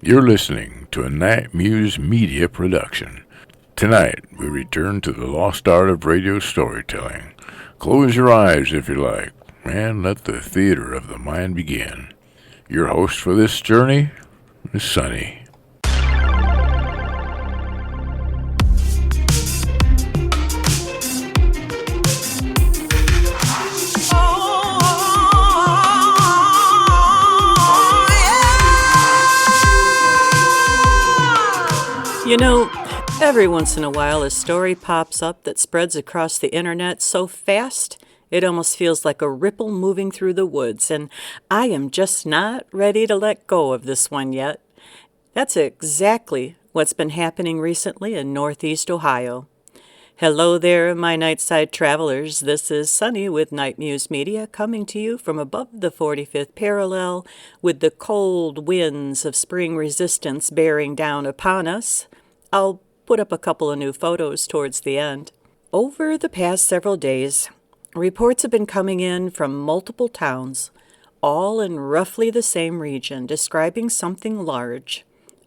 You're listening to a Nite Muse media production. Tonight, we return to the lost art of radio storytelling. Close your eyes if you like, and let the theater of the mind begin. Your host for this journey is Sunny. You know, every once in a while a story pops up that spreads across the internet so fast it almost feels like a ripple moving through the woods, and I am just not ready to let go of this one yet. That's exactly what's been happening recently in northeast Ohio. Hello there, my nightside travelers. This is Sunny with Nite Muse Media coming to you from above the 45th parallel with the cold winds of spring resistance bearing down upon us. I'll put up a couple of new photos towards the end. Over the past several days, reports have been coming in from multiple towns, all in roughly the same region, describing something large,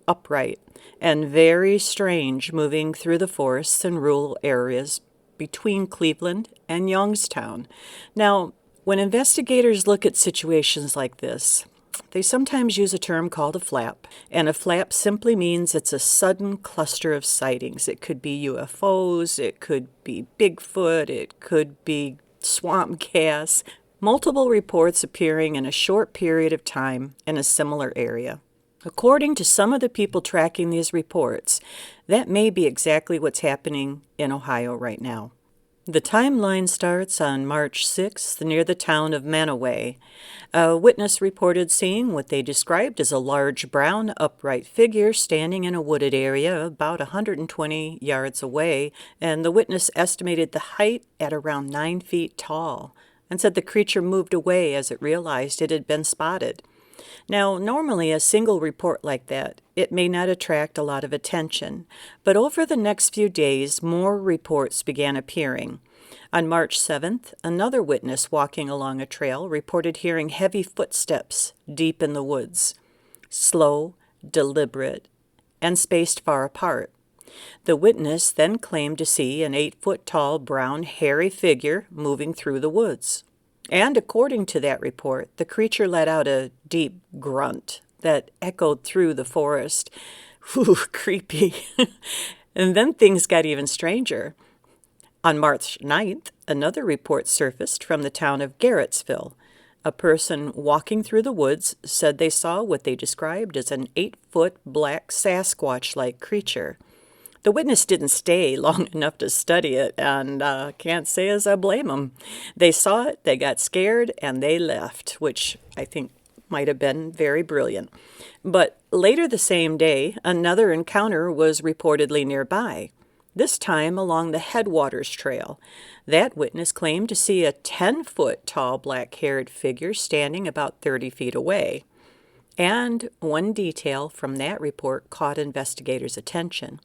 upright, and very strange moving through the forests and rural areas between Cleveland and Youngstown. Now, when investigators look at situations like this, they sometimes use a term called a flap, and a flap simply means it's a sudden cluster of sightings. It could be UFOs, it could be Bigfoot, it could be swamp gas, multiple reports appearing in a short period of time in a similar area. According to some of the people tracking these reports, that may be exactly what's happening in Ohio right now. The timeline starts on March 6th near the town of Mantua. A witness reported seeing what they described as a large brown upright figure standing in a wooded area about 120 yards away, and the witness estimated the height at around 9 feet tall and said the creature moved away as it realized it had been spotted. Now, normally a single report like that, it may not attract a lot of attention, but over the next few days, more reports began appearing. On March 7th, another witness walking along a trail reported hearing heavy footsteps deep in the woods, slow, deliberate, and spaced far apart. The witness then claimed to see an 8-foot-tall, brown, hairy figure moving through the woods. And according to that report, the creature let out a deep grunt that echoed through the forest. Whew, creepy. And then things got even stranger. On March 9th, another report surfaced from the town of Garrettsville. A person walking through the woods said they saw what they described as an 8-foot black Sasquatch-like creature. The witness didn't stay long enough to study it, and can't say as I blame them. They saw it, they got scared, and they left, which I think might have been very brilliant. But later the same day, another encounter was reportedly nearby, this time along the Headwaters Trail. That witness claimed to see a 10-foot-tall black-haired figure standing about 30 feet away. And one detail from that report caught investigators' attention.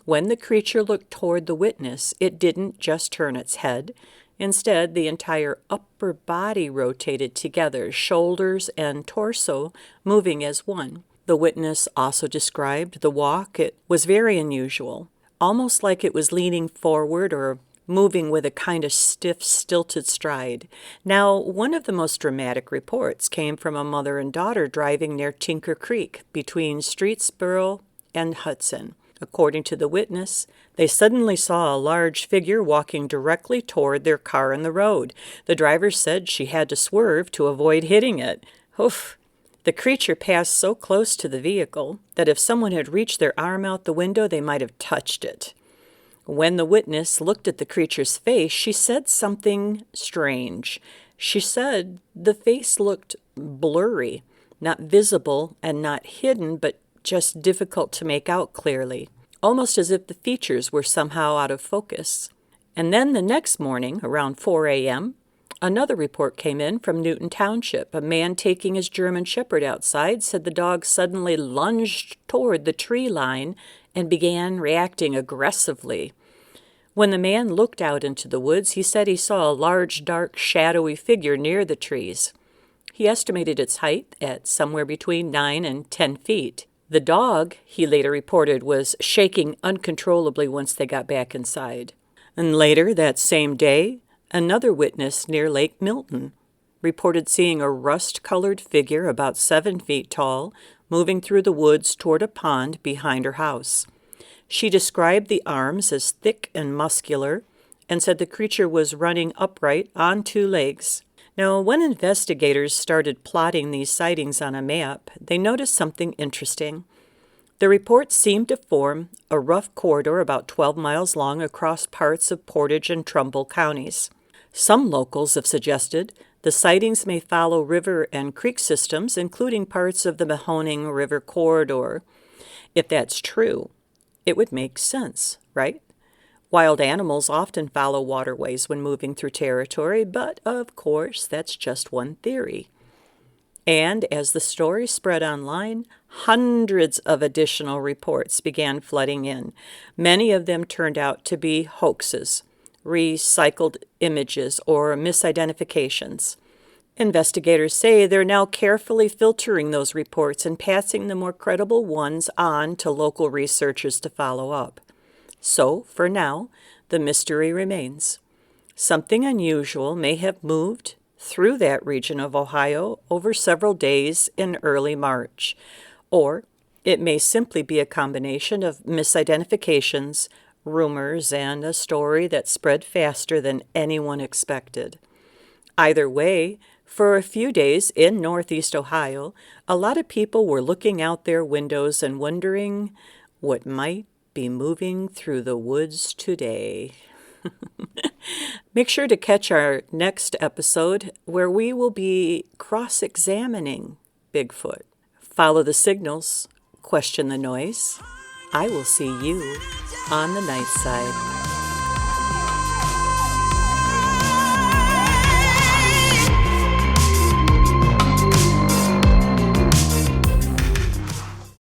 When the creature looked toward the witness, it didn't just turn its head. Instead, the entire upper body rotated together, shoulders and torso moving as one. The witness also described the walk. It was very unusual, almost like it was leaning forward or moving with a kind of stiff, stilted stride. Now, one of the most dramatic reports came from a mother and daughter driving near Tinker Creek between Streetsboro and Hudson. According to the witness, they suddenly saw a large figure walking directly toward their car in the road. The driver said she had to swerve to avoid hitting it. Oof! The creature passed so close to the vehicle that if someone had reached their arm out the window, they might have touched it. When the witness looked at the creature's face, she said something strange. She said the face looked blurry, not visible and not hidden, but just difficult to make out clearly, almost as if the features were somehow out of focus. And then the next morning, around 4 a.m., another report came in from Newton Township. A man taking his German Shepherd outside said the dog suddenly lunged toward the tree line and began reacting aggressively. When the man looked out into the woods, he said he saw a large, dark, shadowy figure near the trees. He estimated its height at somewhere between 9 and 10 feet. The dog, he later reported, was shaking uncontrollably once they got back inside. And later that same day, another witness near Lake Milton reported seeing a rust-colored figure about 7 feet tall moving through the woods toward a pond behind her house. She described the arms as thick and muscular and said the creature was running upright on 2 legs. Now, when investigators started plotting these sightings on a map, they noticed something interesting. The reports seemed to form a rough corridor about 12 miles long across parts of Portage and Trumbull counties. Some locals have suggested the sightings may follow river and creek systems, including parts of the Mahoning River corridor. If that's true, it would make sense, right? Wild animals often follow waterways when moving through territory, but of course, that's just one theory. And as the story spread online, hundreds of additional reports began flooding in. Many of them turned out to be hoaxes, recycled images, or misidentifications. Investigators say they're now carefully filtering those reports and passing the more credible ones on to local researchers to follow up. So, for now, the mystery remains. Something unusual may have moved through that region of Ohio over several days in early March, or it may simply be a combination of misidentifications, rumors, and a story that spread faster than anyone expected. Either way, for a few days in northeast Ohio, a lot of people were looking out their windows and wondering what might be moving through the woods today. Make sure to catch our next episode where we will be cross-examining Bigfoot. Follow the signals, question the noise. I will see you on the night side.